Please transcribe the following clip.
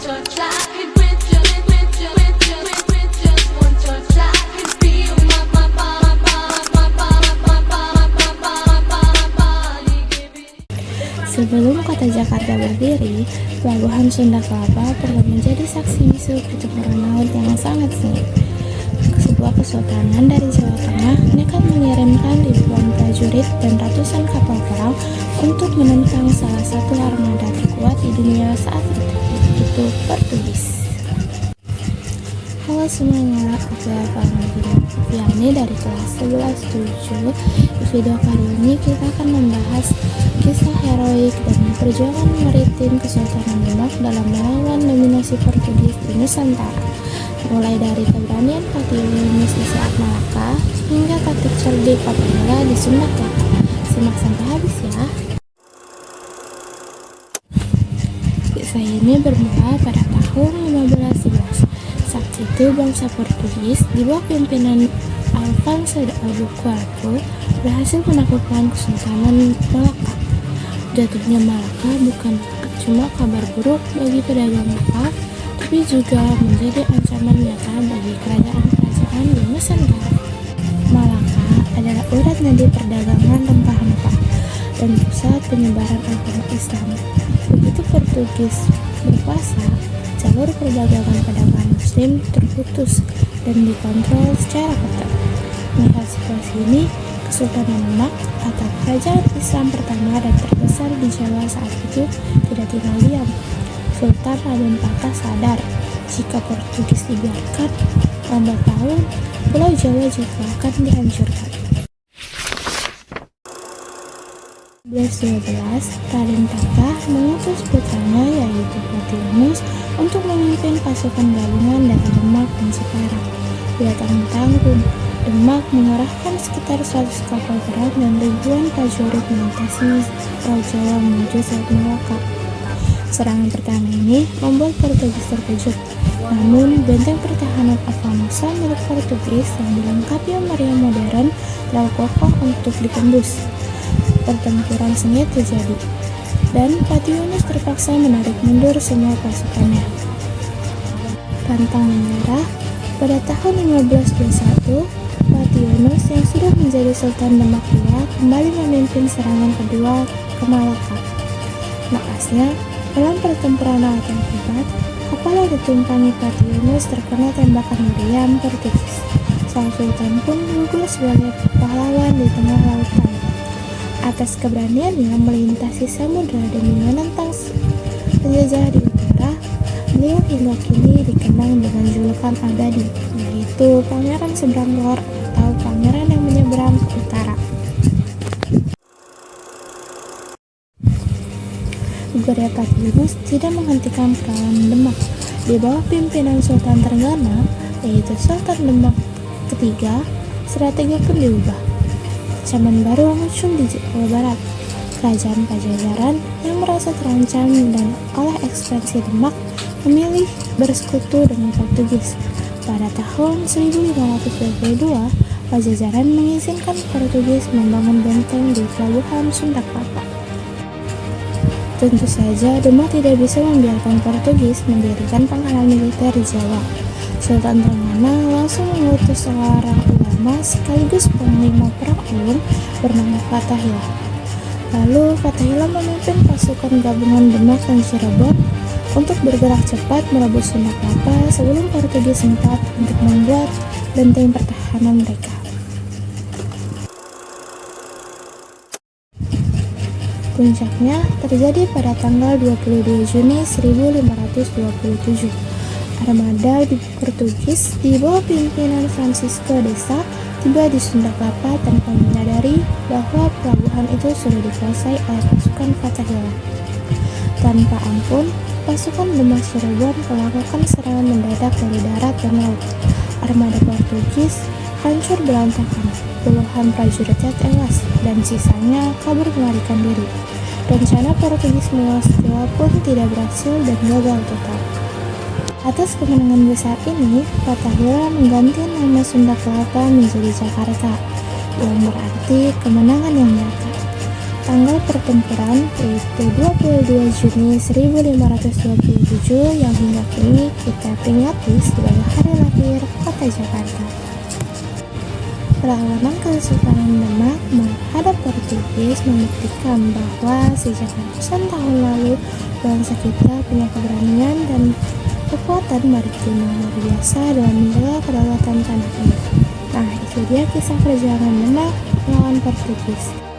Sebelum kota Jakarta berdiri, Pelabuhan Sunda Kelapa pernah menjadi saksi bisu pertempuran laut yang sangat sengit. Sebuah kesultanan dari Jawa Tengah nekat mengirimkan ribuan prajurit dan ratusan kapal perang untuk menentang salah satu armada terkuat di dunia saat itu, yaitu Portugis. Halo semuanya, aku Eva Noviani dari kelas 11-7. Di video kali ini kita akan membahas kisah heroik dan perjuangan maritim Kesultanan Demak dalam melawan dominasi Portugis di Nusantara, mulai dari keberanian Patih Yunis di saat Malaka hingga taktik cerdik Fatahillah di Sunda Kelapa. Simak sampai habis ya. Kisah ini bermula pada tahun 1511. Saat itu bangsa Portugis di bawah pimpinan Alfonso de Albuquerque berhasil menaklukkan Kesultanan Malaka. Jatuhnya Malaka bukan cuma kabar buruk bagi pedagang lokal, tapi juga menjadi ancaman nyata bagi kerajaan-kerajaan di Nusantara. Malaka adalah urat nadi perdagangan rempah-rempah dan pusat penyebaran agama Islam. Begitu Portugis berkuasa, jalur perdagangan pedagang Muslim terputus dan dikontrol secara ketat. Melihat situasi ini, Kesultanan Demak atau kerajaan Islam pertama dan terbesar di Jawa saat itu tidak tinggal diam. Sultan Raden Patah sadar jika Portugis dibiarkan, lambat laun Pulau Jawa juga akan dihancurkan. 1112, Raden Patah mengutus putranya yaitu Patih Yunis untuk memimpin pasukan gabungan dari Demak dan Jepara. Dia tanggung-tanggung Demak mengerahkan sekitar 100 kapal perang dan ribuan prajurit melintasi Pulau Jawa menuju Selat Malaka. Serangan pertama ini membuat Portugis terkejut. Namun, benteng pertahanan Alfonso milik Portugis yang dilengkapi meriam modern telah kokoh untuk ditembus. Pertempuran sengit terjadi, dan Patih Yunis terpaksa menarik mundur semua pasukannya. Pantang menyerah, pada tahun 1521, Patih Yunis yang sudah menjadi Sultan Demak II kembali memimpin serangan kedua ke Malaka. Naasnya, dalam pertempuran laut yang hebat, kapal yang ditumpangi Patih Yunis terkena tembakan meriam Portugis. Sang Sultan pun gugur sebagai pahlawan di tengah lautan. Atas keberaniannya melintasi samudera demi menentang penjajah di utara, beliau hingga kini dikenang dengan julukan abadi, yaitu Pangeran Seberang Lor atau Pangeran yang menyeberang ke utara. Gugurnya Patih Yunis tidak menghentikan perlawanan Demak. Di bawah pimpinan Sultan Trenggana, yaitu Sultan Demak ketiga, strategi pun diubah. Ancaman baru muncul di Jawa Barat. Kerajaan Pajajaran yang merasa terancam dan oleh ekspansi Demak memilih bersekutu dengan Portugis. Pada tahun 1522, Pajajaran mengizinkan Portugis membangun benteng di Pelabuhan Sunda Kelapa. Tentu saja Demak tidak bisa membiarkan Portugis mendirikan pangkalan militer di Jawa. Sultan Trenggana langsung mengutus seorang ulama sekaligus panglima perang ulung bernama Fatahillah. Lalu Fatahillah memimpin pasukan gabungan Demak dan Cirebon untuk bergerak cepat merebut Sunda Kelapa sebelum Portugis sempat untuk membuat benteng pertahanan mereka. Puncaknya terjadi pada tanggal 22 Juni 1527. Armada di Portugis di bawah pimpinan Francisco de Sá tiba di Sunda Kelapa tanpa menyadari bahwa pelabuhan itu sudah dikuasai oleh pasukan Fatahillah. Tanpa ampun, pasukan Demak Cirebon melakukan serangan mendadak dari darat dan laut. Armada Portugis hancur berantakan, puluhan prajuritnya tewas dan sisanya kabur melarikan diri. Rencana Portugis menguasai Jawa pun tidak berhasil dan gagal total. Atas kemenangan besar ini, Fatahillah mengganti nama Sunda Kelapa menjadi Jakarta, yang berarti kemenangan yang nyata. tanggal pertempuran yaitu 22 Juni 1527 yang hingga kini kita peringati sebagai hari lahir Kota Jakarta. Perlawanan Kesultanan Demak menghadap Portugis membuktikan bahwa sejak ratusan tahun lalu bangsa kita punya keberanian dan kekuatan maritim yang luar biasa dalam menjaga kedaulatan tanah air. Nah, itu dia kisah perjuangan Demak melawan Portugis.